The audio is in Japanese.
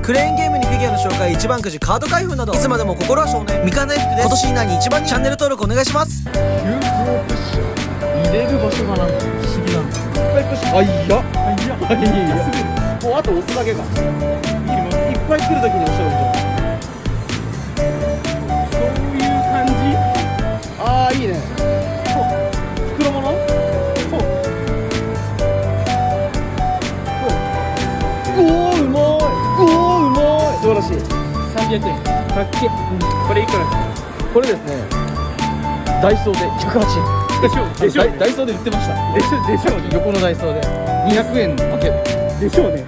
クレーンゲームにフィギュアの紹介、一番くじ、カード開封など、いつまでも心は少年、三日大福です。今年以内に一番にチャンネル登録お願いします。急行プッシュ入れる場所がなんか不思議なんだ。いっぱいプッシュ、あ、いやもうあと押すだけか。いっぱい来るときに押したらいいんじゃない。そういう感じ。ああ、いいね。袋物。うまい。うまい。素晴らしい。300円。かっけ。これいくら？これですね。ダイソーで108円。でしょ。ダイソーで売ってました。でしょうね。横のダイソーで200円かける。でしょうね。